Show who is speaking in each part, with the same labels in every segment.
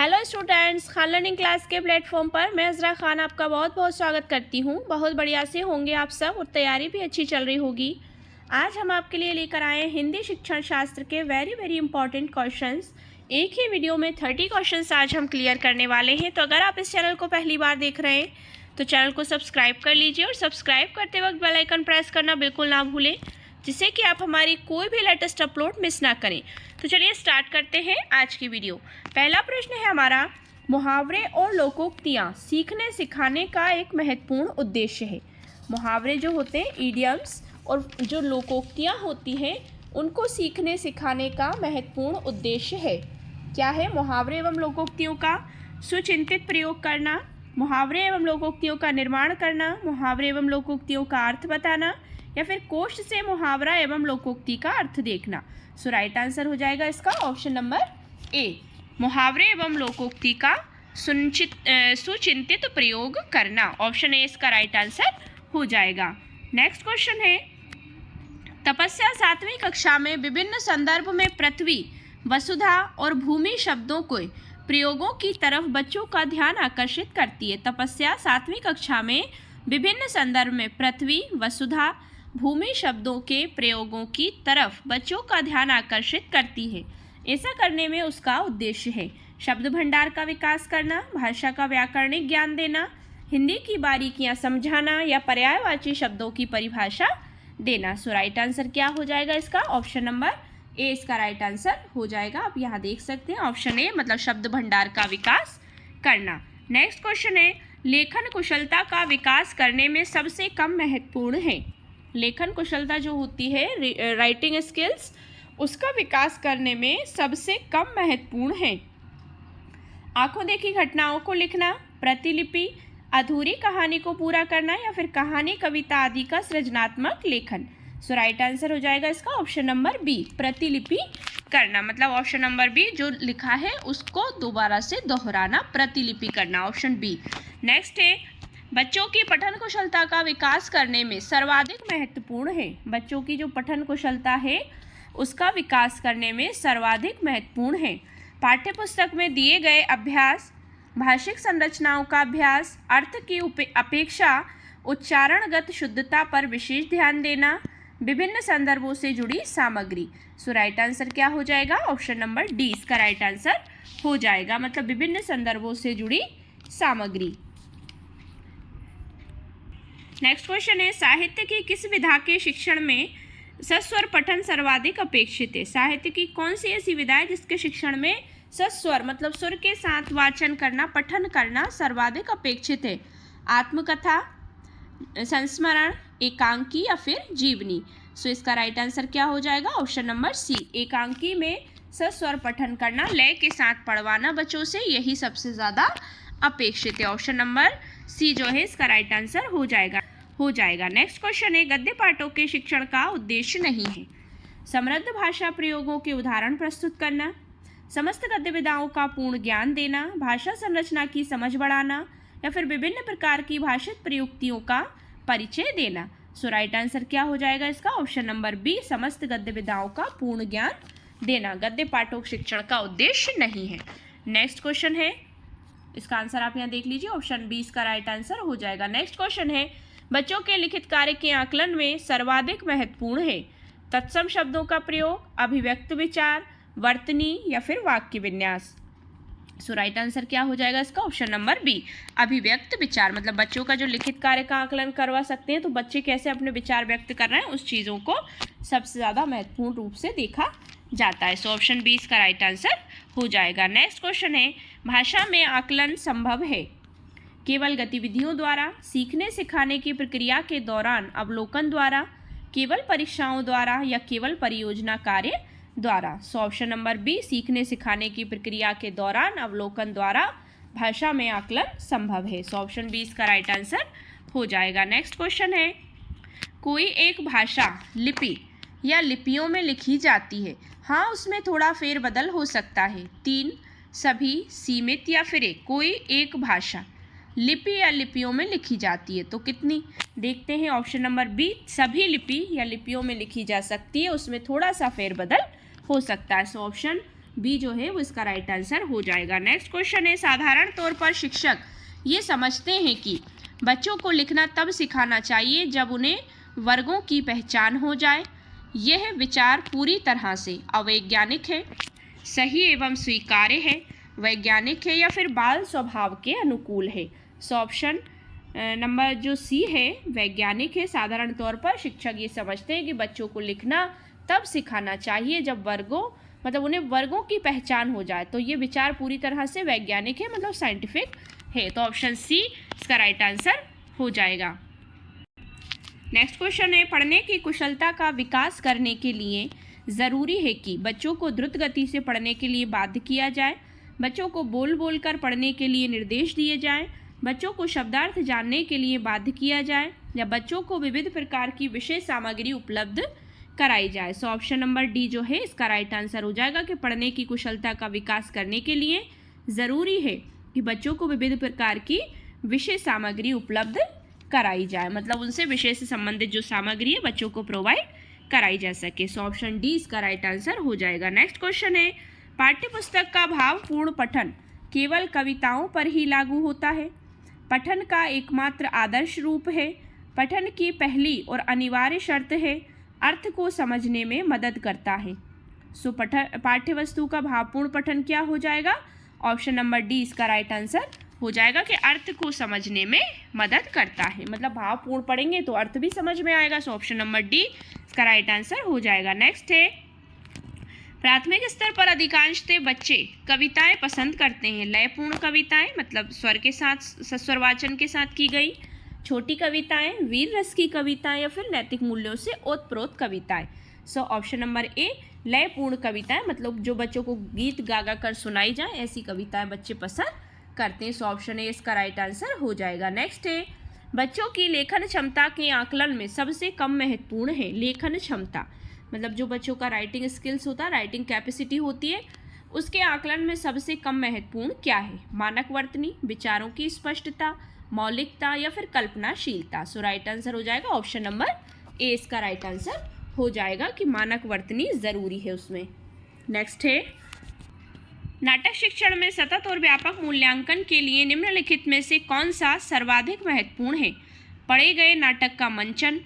Speaker 1: Hello students, Khan learning class के platform पर मैं अज़रा खान आपका बहुत बहुत स्वागत करती हूँ। बहुत बढ़िया से होंगे आप सब और तैयारी भी अच्छी चल रही होगी। आज हम आपके लिए लेकर आए हैं हिंदी शिक्षण शास्त्र के वेरी इंपॉर्टेंट क्वेश्चंस। एक ही वीडियो में 30 क्वेश्चंस आज हम क्लियर करने वाले हैं। तो अगर आप इस चैनल को पहली बार देख रहे हैं तो चैनल को सब्सक्राइब कर लीजिए और सब्सक्राइब करते वक्त बेल आइकन प्रेस करना बिल्कुल ना भूलें, जिससे कि आप हमारी कोई भी लेटेस्ट अपलोड मिस ना करें। तो चलिए स्टार्ट करते हैं आज की वीडियो। पहला प्रश्न है हमारा, मुहावरे और लोकोक्तियाँ सीखने सिखाने का एक महत्वपूर्ण उद्देश्य है। मुहावरे जो होते हैं इडियम्स और जो लोकोक्तियाँ होती हैं उनको सीखने सिखाने का महत्वपूर्ण उद्देश्य है। क्या है? मुहावरे एवं लोकोक्तियों का सुचिंतित प्रयोग करना, मुहावरे एवं लोकोक्तियों का निर्माण करना, मुहावरे एवं लोकोक्तियों का अर्थ बताना, या फिर कोश से मुहावरा एवं लोकोक्ति का अर्थ देखना। सो राइट आंसर हो जाएगा इसका ऑप्शन नंबर ए, मुहावरे एवं लोकोक्ति का सुचिंतित प्रयोग करना। ऑप्शन ए इसका राइट आंसर हो जाएगा। नेक्स्ट क्वेश्चन है, तपस्या 7वीं कक्षा में विभिन्न संदर्भ में पृथ्वी, वसुधा और भूमि शब्दों को प्रयोगों की तरफ बच्चों का ध्यान आकर्षित करती है। तपस्या 7वीं कक्षा में विभिन्न संदर्भ में पृथ्वी, वसुधा, भूमि शब्दों के प्रयोगों की तरफ बच्चों का ध्यान आकर्षित करती है। ऐसा करने में उसका उद्देश्य है शब्द भंडार का विकास करना, भाषा का व्याकरणिक ज्ञान देना, हिंदी की बारीकियां समझाना, या पर्यायवाची शब्दों की परिभाषा देना। सो राइट आंसर क्या हो जाएगा इसका? ऑप्शन नंबर ए इसका राइट आंसर हो जाएगा। आप यहाँ देख सकते हैं ऑप्शन ए मतलब शब्द भंडार का विकास करना। नेक्स्ट क्वेश्चन है, लेखन कुशलता का विकास करने में सबसे कम महत्वपूर्ण है। लेखन कुशलता जो होती है राइटिंग स्किल्स, उसका विकास करने में सबसे कम महत्वपूर्ण है आंखों देखी घटनाओं को लिखना, प्रतिलिपि, अधूरी कहानी को पूरा करना, या फिर कहानी, कविता आदि का सृजनात्मक लेखन। सो राइट आंसर हो जाएगा इसका ऑप्शन नंबर बी, प्रतिलिपि करना। मतलब ऑप्शन नंबर बी, जो लिखा है उसको दोबारा से दोहराना, प्रतिलिपि करना, ऑप्शन बी। नेक्स्ट है, बच्चों की पठन कुशलता का विकास करने में सर्वाधिक महत्वपूर्ण है। बच्चों की जो पठन कुशलता है उसका विकास करने में सर्वाधिक महत्वपूर्ण है पाठ्यपुस्तक में दिए गए अभ्यास, भाषिक संरचनाओं का अभ्यास, अर्थ की अपेक्षा उच्चारणगत शुद्धता पर विशेष ध्यान देना, विभिन्न संदर्भों से जुड़ी सामग्री। सो राइट आंसर क्या हो जाएगा? ऑप्शन नंबर डी इसका राइट आंसर हो जाएगा, मतलब विभिन्न संदर्भों से जुड़ी सामग्री। नेक्स्ट क्वेश्चन है, साहित्य की किस विधा के शिक्षण में सस्वर पठन सर्वाधिक अपेक्षित है। साहित्य की कौन सी ऐसी विधा है जिसके शिक्षण में सस्वर मतलब सुर के साथ वाचन करना, पठन करना सर्वाधिक अपेक्षित है? आत्मकथा, संस्मरण, एकांकी, या फिर जीवनी। सो इसका राइट आंसर क्या हो जाएगा? ऑप्शन नंबर सी, एकांकी में सस्वर पठन करना, लय के साथ पढ़वाना बच्चों से, यही सबसे ज़्यादा अपेक्षित है। ऑप्शन नंबर सी जो है इसका राइट आंसर हो जाएगा। नेक्स्ट क्वेश्चन है, गद्य पाठों के शिक्षण का उद्देश्य नहीं है। समृद्ध भाषा प्रयोगों के उदाहरण प्रस्तुत करना, समस्त गद्य विधाओं का पूर्ण ज्ञान देना, भाषा संरचना की समझ बढ़ाना, या फिर विभिन्न प्रकार की भाषिक प्रयुक्तियों का परिचय देना। सो राइट आंसर क्या हो जाएगा इसका? ऑप्शन नंबर बी, समस्त गद्य विधाओं का पूर्ण ज्ञान देना गद्य पाठों शिक्षण का उद्देश्य नहीं है। नेक्स्ट क्वेश्चन है, इसका आंसर आप यहाँ देख लीजिए, ऑप्शन बी इसका राइट आंसर हो जाएगा। नेक्स्ट क्वेश्चन है, बच्चों के लिखित कार्य के आकलन में सर्वाधिक महत्वपूर्ण है तत्सम शब्दों का प्रयोग, अभिव्यक्त विचार, वर्तनी, या फिर वाक्य विन्यास। सो राइट आंसर क्या हो जाएगा इसका? ऑप्शन नंबर बी, अभिव्यक्त विचार। मतलब बच्चों का जो लिखित कार्य का आकलन करवा सकते हैं तो बच्चे कैसे अपने विचार व्यक्त कर रहे हैं उस चीज़ों को सबसे ज़्यादा महत्वपूर्ण रूप से देखा जाता है। सो ऑप्शन बी इसका राइट आंसर हो जाएगा। नेक्स्ट क्वेश्चन है, भाषा में आकलन संभव है केवल गतिविधियों द्वारा, सीखने सिखाने की प्रक्रिया के दौरान अवलोकन द्वारा, केवल परीक्षाओं द्वारा, या केवल परियोजना कार्य द्वारा। सो ऑप्शन नंबर बी, सीखने सिखाने की प्रक्रिया के दौरान अवलोकन द्वारा भाषा में आकलन संभव है। सो ऑप्शन बी इसका राइट आंसर हो जाएगा। नेक्स्ट क्वेश्चन है, कोई एक भाषा लिपि या लिपियों में लिखी जाती है, हाँ उसमें थोड़ा फेरबदल हो सकता है। 3, सभी, सीमित, या फिर एक। कोई एक भाषा लिपि या लिपियों में लिखी जाती है तो कितनी? देखते हैं ऑप्शन नंबर बी, सभी लिपि या लिपियों में लिखी जा सकती है, उसमें थोड़ा सा फेरबदल हो सकता है। सो ऑप्शन बी जो है वो इसका राइट आंसर हो जाएगा। नेक्स्ट क्वेश्चन है, साधारण तौर पर शिक्षक ये समझते हैं कि बच्चों को लिखना तब सिखाना चाहिए जब उन्हें वर्गों की पहचान हो जाए। यह विचार पूरी तरह से अवैज्ञानिक है, सही एवं स्वीकार्य है, वैज्ञानिक है या फिर बाल स्वभाव के अनुकूल है। सो ऑप्शन नंबर जो सी है वैज्ञानिक है। साधारण तौर पर शिक्षक ये समझते हैं कि बच्चों को लिखना तब सिखाना चाहिए जब उन्हें वर्गों की पहचान हो जाए। तो ये विचार पूरी तरह से वैज्ञानिक है, मतलब साइंटिफिक है। तो ऑप्शन सी इसका राइट आंसर हो जाएगा। नेक्स्ट क्वेश्चन है, पढ़ने की कुशलता का विकास करने के लिए ज़रूरी है कि बच्चों को द्रुत गति से पढ़ने के लिए बाध्य किया जाए, बच्चों को बोल बोल कर पढ़ने के लिए निर्देश दिए जाएं, बच्चों को शब्दार्थ जानने के लिए बाध्य किया जाए, या बच्चों को विविध प्रकार की विषय सामग्री उपलब्ध कराई जाए। सो ऑप्शन नंबर डी जो है इसका राइट आंसर हो जाएगा कि पढ़ने की कुशलता का विकास करने के लिए ज़रूरी है कि बच्चों को विविध प्रकार की विषय सामग्री उपलब्ध कराई जाए, मतलब उनसे विषय से संबंधित जो सामग्री है बच्चों को प्रोवाइड कराई जा सके। सो ऑप्शन डी इसका राइट आंसर हो जाएगा। नेक्स्ट क्वेश्चन है, पाठ्यपुस्तक का भावपूर्ण पठन केवल कविताओं पर ही लागू होता है, पठन का एकमात्र आदर्श रूप है, पठन की पहली और अनिवार्य शर्त है, अर्थ को समझने में मदद करता है। सो पाठ्यवस्तु का भावपूर्ण पठन क्या हो जाएगा? ऑप्शन नंबर डी इसका राइट आंसर हो जाएगा कि अर्थ को समझने में मदद करता है, मतलब भावपूर्ण पढ़ेंगे तो अर्थ भी समझ में आएगा। सो ऑप्शन नंबर डी इसका राइट आंसर हो जाएगा। नेक्स्ट है, प्राथमिक स्तर पर अधिकांशतः बच्चे कविताएं पसंद करते हैं। लयपूर्ण कविताएं मतलब स्वर के साथ सस्वर वाचन के साथ की गई, छोटी कविताएं, वीर रस की कविताएं या फिर नैतिक मूल्यों से ओतप्रोत कविताएं। सो ऑप्शन नंबर ए लयपूर्ण कविताएं, मतलब जो बच्चों को गीत गा गा कर सुनाई जाए ऐसी कविताएं बच्चे पसंद करते हैं। सो ऑप्शन ए इसका राइट आंसर हो जाएगा। नेक्स्ट है, बच्चों की लेखन क्षमता के आकलन में सबसे कम महत्वपूर्ण है लेखन क्षमता, मतलब जो बच्चों का राइटिंग स्किल्स होता है, राइटिंग कैपेसिटी होती है, उसके आकलन में सबसे कम महत्वपूर्ण क्या है? मानक वर्तनी, विचारों की स्पष्टता, मौलिकता या फिर कल्पनाशीलता। सो राइट आंसर हो जाएगा ऑप्शन नंबर ए इसका राइट आंसर हो जाएगा कि मानक वर्तनी जरूरी है उसमें। नेक्स्ट है, नाटक शिक्षण में सतत और व्यापक मूल्यांकन के लिए निम्नलिखित में से कौन सा सर्वाधिक महत्वपूर्ण है? पढ़े गए नाटक का मंचन,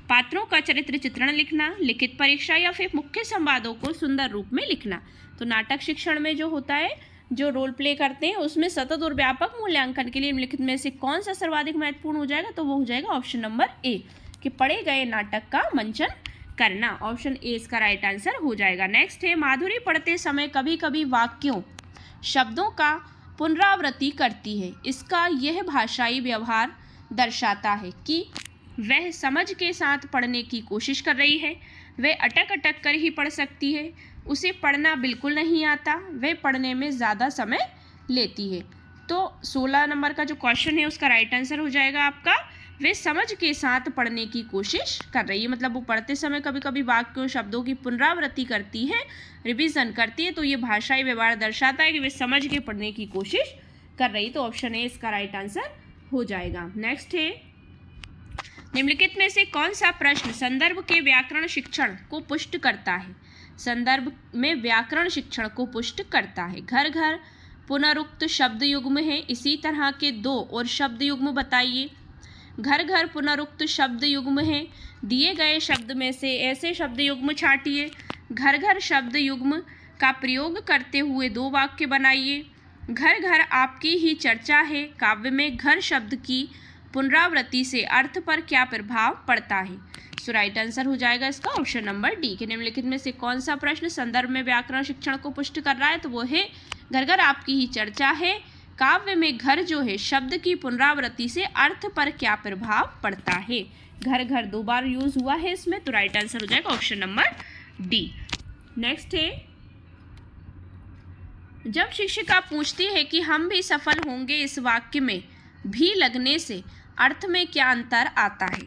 Speaker 1: पात्रों का चरित्र चित्रण लिखना, लिखित परीक्षा या फिर मुख्य संवादों को सुंदर रूप में लिखना। तो नाटक शिक्षण में जो होता है, जो रोल प्ले करते हैं, उसमें सतत और व्यापक मूल्यांकन के लिए निम्नलिखित में से कौन सा सर्वाधिक महत्वपूर्ण हो जाएगा? तो वो हो जाएगा ऑप्शन नंबर ए कि पढ़े गए नाटक का मंचन करना। ऑप्शन ए इसका राइट आंसर हो जाएगा। नेक्स्ट है, माधुरी पढ़ते समय कभी कभी वाक्यों शब्दों का पुनरावृत्ति करती है। इसका यह भाषाई व्यवहार दर्शाता है कि वह समझ के साथ पढ़ने की कोशिश कर रही है, वह अटक अटक कर ही पढ़ सकती है, उसे पढ़ना बिल्कुल नहीं आता, वह पढ़ने में ज़्यादा समय लेती है। तो 16 नंबर का जो क्वेश्चन है उसका राइट आंसर हो जाएगा आपका वे समझ के साथ पढ़ने की कोशिश कर रही है, मतलब वो पढ़ते समय कभी कभी वाक्यों शब्दों की पुनरावृत्ति करती है, रिवीजन करती है। तो ये भाषाई व्यवहार दर्शाता है कि वे समझ के पढ़ने की कोशिश कर रही है। तो ऑप्शन ए इसका राइट आंसर हो जाएगा। नेक्स्ट है, निम्नलिखित में से कौन सा प्रश्न संदर्भ के व्याकरण शिक्षण को पुष्ट करता है? संदर्भ में व्याकरण शिक्षण को पुष्ट करता है। घर घर पुनरुक्त शब्द युग्म है, इसी तरह के 2 और शब्द युग्म बताइए। घर घर पुनरुक्त शब्द युग्म है, दिए गए शब्द में से ऐसे शब्द युग्म छांटिए। घर घर शब्द युग्म का प्रयोग करते हुए 2 वाक्य बनाइए। घर घर आपकी ही चर्चा है, काव्य में घर शब्द की पुनरावृत्ति से अर्थ पर क्या प्रभाव पड़ता है? सो राइट आंसर हो जाएगा इसका ऑप्शन नंबर डी कि निम्नलिखित में से कौन सा प्रश्न संदर्भ में व्याकरण शिक्षण को पुष्ट कर रहा है? तो वो है घर घर आपकी ही चर्चा है, काव्य में घर जो है शब्द की पुनरावृत्ति से अर्थ पर क्या प्रभाव पड़ता है। घर घर 2 बार यूज हुआ है इसमें, तो राइट आंसर हो जाएगा ऑप्शन नंबर डी। नेक्स्ट है, जब शिक्षिका पूछती है कि हम भी सफल होंगे इस वाक्य में भी लगने से अर्थ में क्या अंतर आता है?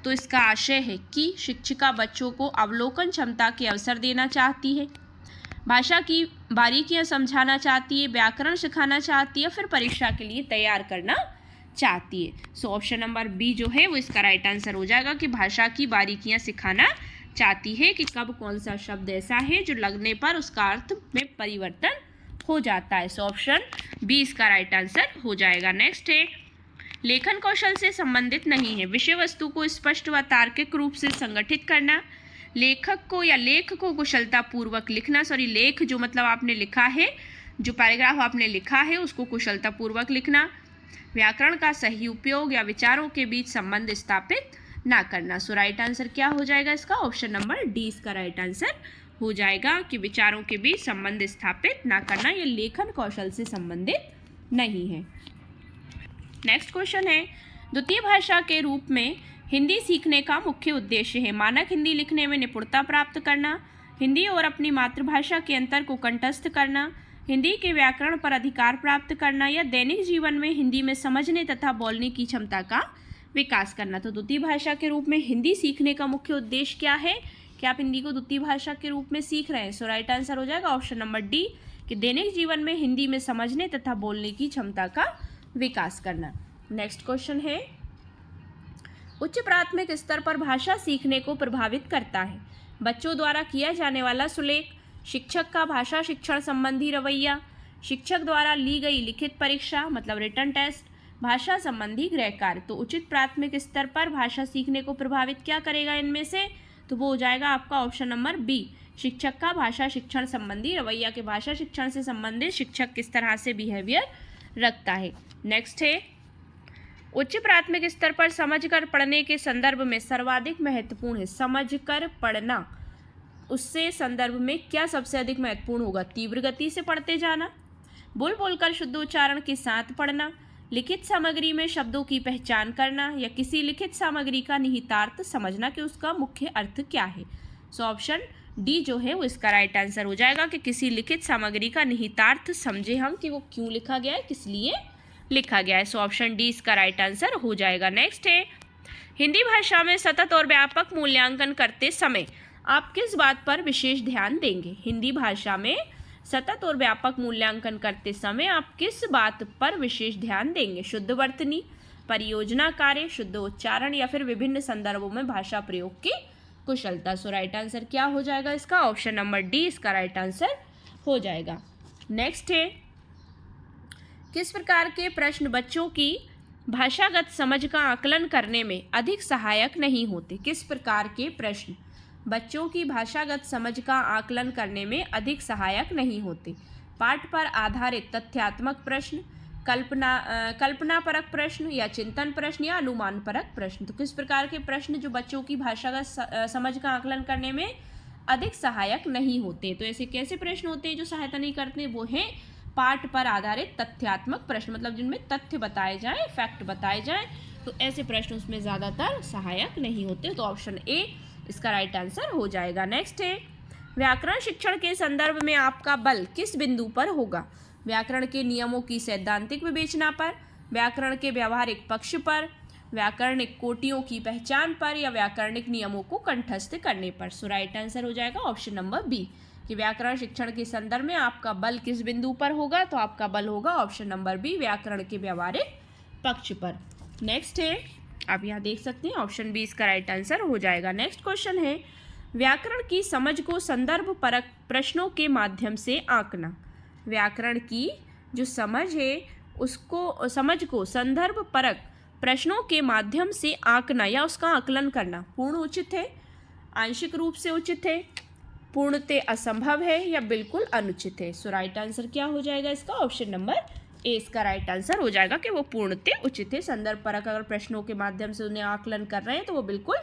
Speaker 1: तो इसका आशय है कि शिक्षिका बच्चों को अवलोकन क्षमता के अवसर देना चाहती है, भाषा की बारीकियां समझाना चाहती है, व्याकरण सिखाना चाहती है, फिर परीक्षा के लिए तैयार करना चाहती है। सो ऑप्शन नंबर बी जो है वो इसका राइट आंसर हो जाएगा कि भाषा की बारीकियां सिखाना चाहती है कि कब कौन सा शब्द ऐसा है जो लगने पर उसका अर्थ में परिवर्तन हो जाता है। सो ऑप्शन बी इसका राइट आंसर हो जाएगा। नेक्स्ट है, लेखन कौशल से संबंधित नहीं है। विषय वस्तु को स्पष्ट व तार्किक रूप से संगठित करना, लेखक को या लेख को कुशलता पूर्वक लिखना, लेख जो मतलब आपने लिखा है, जो पैराग्राफ आपने लिखा है उसको कुशलता पूर्वक लिखना, व्याकरण का सही उपयोग या विचारों के बीच संबंध स्थापित ना करना। सो राइट आंसर क्या हो जाएगा इसका? ऑप्शन नंबर डी इसका राइट आंसर हो जाएगा कि विचारों के बीच संबंध स्थापित ना करना, यह लेखन कौशल से संबंधित नहीं है। नेक्स्ट क्वेश्चन है, द्वितीय भाषा के रूप में हिंदी सीखने का मुख्य उद्देश्य है। मानक हिंदी लिखने में निपुणता प्राप्त करना, हिंदी और अपनी मातृभाषा के अंतर को कंठस्थ करना, हिंदी के व्याकरण पर अधिकार प्राप्त करना, या दैनिक जीवन में हिंदी में समझने तथा बोलने की क्षमता का विकास करना। तो द्वितीय भाषा के रूप में हिंदी सीखने का मुख्य उद्देश्य क्या है कि आप हिंदी को द्वितीय भाषा के रूप में सीख रहे हैं। सो राइट आंसर हो जाएगा ऑप्शन नंबर डी कि दैनिक जीवन में हिंदी में समझने तथा बोलने की क्षमता का विकास करना। नेक्स्ट क्वेश्चन है, उच्च प्राथमिक स्तर पर भाषा सीखने को प्रभावित करता है। बच्चों द्वारा किया जाने वाला सुलेख, शिक्षक का भाषा शिक्षण संबंधी रवैया, शिक्षक द्वारा ली गई लिखित परीक्षा मतलब रिटन टेस्ट, भाषा संबंधी गृह कार्य। तो उचित प्राथमिक स्तर पर भाषा सीखने को प्रभावित क्या करेगा इनमें से? तो वो हो जाएगा आपका ऑप्शन नंबर बी, शिक्षक का भाषा शिक्षण संबंधी रवैया के भाषा शिक्षण से संबंधित शिक्षक किस तरह से बिहेवियर रखता है। नेक्स्ट है, उच्च प्राथमिक स्तर पर समझकर पढ़ने के संदर्भ में सर्वाधिक महत्वपूर्ण है। समझकर पढ़ना, उससे संदर्भ में क्या सबसे अधिक महत्वपूर्ण होगा? तीव्र गति से पढ़ते जाना, बोल बोलकर शुद्ध उच्चारण के साथ पढ़ना, लिखित सामग्री में शब्दों की पहचान करना, या किसी लिखित सामग्री का निहितार्थ समझना कि उसका मुख्य अर्थ क्या है। सो ऑप्शन डी जो है वो इसका राइट आंसर हो जाएगा कि किसी लिखित सामग्री का निहितार्थ समझे हम कि वो क्यों लिखा गया है, किस लिए लिखा गया है। सो ऑप्शन डी इसका राइट आंसर हो जाएगा। नेक्स्ट है, हिंदी भाषा में सतत और व्यापक मूल्यांकन करते समय आप किस बात पर विशेष ध्यान देंगे? हिंदी भाषा में सतत और व्यापक मूल्यांकन करते समय आप किस बात पर विशेष ध्यान देंगे? शुद्ध वर्तनी, परियोजना कार्य, शुद्ध उच्चारण, या फिर विभिन्न संदर्भों में भाषा प्रयोग की कुशलता। सो राइट आंसर क्या हो जाएगा इसका? ऑप्शन नंबर डी इसका राइट आंसर हो जाएगा। नेक्स्ट है, किस प्रकार के प्रश्न बच्चों की भाषागत समझ का आकलन करने में अधिक सहायक नहीं होते? किस प्रकार के प्रश्न बच्चों की भाषागत समझ का आकलन करने में अधिक सहायक नहीं होते? पाठ पर आधारित तथ्यात्मक प्रश्न, कल्पनापरक प्रश्न, या चिंतन प्रश्न, या अनुमानपरक प्रश्न। तो किस प्रकार के प्रश्न जो बच्चों की भाषागत समझ का आकलन करने में अधिक सहायक नहीं होते? तो ऐसे कैसे प्रश्न होते हैं जो सहायता नहीं करते? वो हैं पाठ पर आधारित तथ्यात्मक प्रश्न, मतलब जिनमें तथ्य बताए जाएं, फैक्ट बताए जाएं। तो ऐसे प्रश्न उसमें ज़्यादातर सहायक नहीं होते। तो ऑप्शन ए इसका राइट आंसर हो जाएगा। नेक्स्ट है, व्याकरण शिक्षण के संदर्भ में आपका बल किस बिंदु पर होगा? व्याकरण के नियमों की सैद्धांतिक विवेचना पर, व्याकरण के व्यावहारिक पक्ष पर, व्याकरणिक कोटियों की पहचान पर, या व्याकरणिक नियमों को कंठस्थ करने पर। सो राइट आंसर हो जाएगा ऑप्शन नंबर बी कि व्याकरण शिक्षण के संदर्भ में आपका बल किस बिंदु पर होगा? तो आपका बल होगा ऑप्शन नंबर बी, व्याकरण के व्यावहारिक पक्ष पर। नेक्स्ट है, आप यहाँ देख सकते हैं ऑप्शन बी इसका राइट आंसर हो जाएगा। नेक्स्ट क्वेश्चन है, व्याकरण की समझ को संदर्भ परक प्रश्नों के माध्यम से आंकना। व्याकरण की जो समझ है उसको समझ को संदर्भ परक प्रश्नों के माध्यम से आंकना या उसका आकलन करना पूर्ण उचित है, आंशिक रूप से उचित है, पूर्णतः असंभव है, या बिल्कुल अनुचित है? सो राइट आंसर क्या हो जाएगा इसका? ऑप्शन नंबर ए इसका राइट आंसर हो जाएगा कि वो पूर्णतः उचित है। संदर्भ परक अगर प्रश्नों के माध्यम से उन्हें आकलन कर रहे हैं तो वो बिल्कुल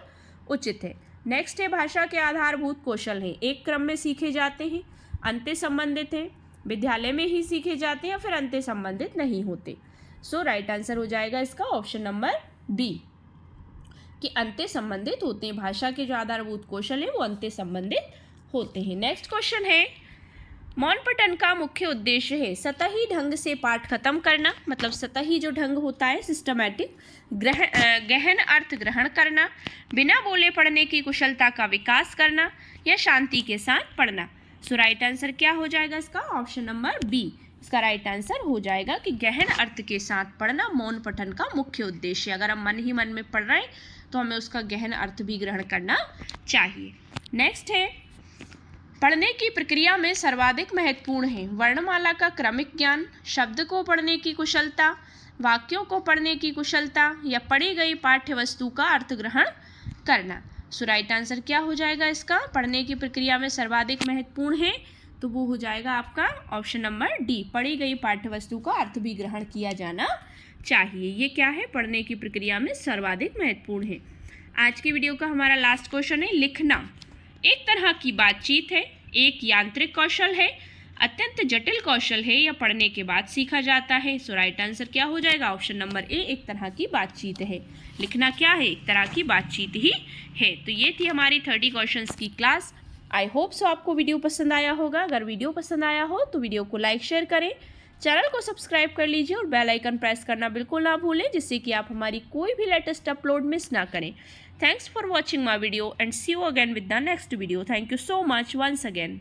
Speaker 1: उचित है। नेक्स्ट है, भाषा के आधारभूत कौशल हैं, एक क्रम में सीखे जाते हैं, अंत्य संबंधित हैं, विद्यालय में ही सीखे जाते हैं, या फिर अंत्य संबंधित नहीं होते? सो राइट आंसर हो जाएगा इसका ऑप्शन नंबर बी कि अंत्य संबंधित होते हैं। भाषा के जो आधारभूत कौशल हैं वो अंत्य संबंधित होते हैं। नेक्स्ट क्वेश्चन है, मौन पठन का मुख्य उद्देश्य है सतही ढंग से पाठ खत्म करना, मतलब सतही जो ढंग होता है सिस्टमैटिक, गहन अर्थ ग्रहण करना, बिना बोले पढ़ने की कुशलता का विकास करना, या शांति के साथ पढ़ना। सो राइट आंसर क्या हो जाएगा इसका? ऑप्शन नंबर बी इसका राइट आंसर हो जाएगा कि गहन अर्थ के साथ पढ़ना मौन पठन का मुख्य उद्देश्य है। अगर हम मन ही मन में पढ़ रहे हैं तो हमें उसका गहन अर्थ भी ग्रहण करना चाहिए। नेक्स्ट है, पढ़ने की प्रक्रिया में सर्वाधिक महत्वपूर्ण है वर्णमाला का क्रमिक ज्ञान, शब्द को पढ़ने की कुशलता, वाक्यों को पढ़ने की कुशलता या पढ़ी गई पाठ्य वस्तु का अर्थ ग्रहण करना। सो राइट आंसर क्या हो जाएगा इसका? पढ़ने की प्रक्रिया में सर्वाधिक महत्वपूर्ण है तो वो हो जाएगा आपका ऑप्शन नंबर डी, पढ़ी गई पाठ्य वस्तु का अर्थ भी ग्रहण किया जाना चाहिए। ये क्या है? पढ़ने की प्रक्रिया में सर्वाधिक महत्वपूर्ण है। आज की वीडियो का हमारा लास्ट क्वेश्चन है, लिखना एक तरह की बातचीत है, एक यांत्रिक कौशल है, अत्यंत जटिल कौशल है या पढ़ने के बाद सीखा जाता है। सो राइट आंसर क्या हो जाएगा? ऑप्शन नंबर ए, एक तरह की बातचीत है। लिखना क्या है? एक तरह की बातचीत ही है। तो ये थी हमारी 30 क्वेश्चंस की क्लास। आई होप सो आपको वीडियो पसंद आया होगा। अगर वीडियो पसंद आया हो तो वीडियो को लाइक शेयर करें, चैनल को सब्सक्राइब कर लीजिए और बेल आइकन प्रेस करना बिल्कुल ना भूलें, जिससे कि आप हमारी कोई भी लेटेस्ट अपलोड मिस ना करें। Thanks for watching my video and see you again with the next video. Thank you so much once again.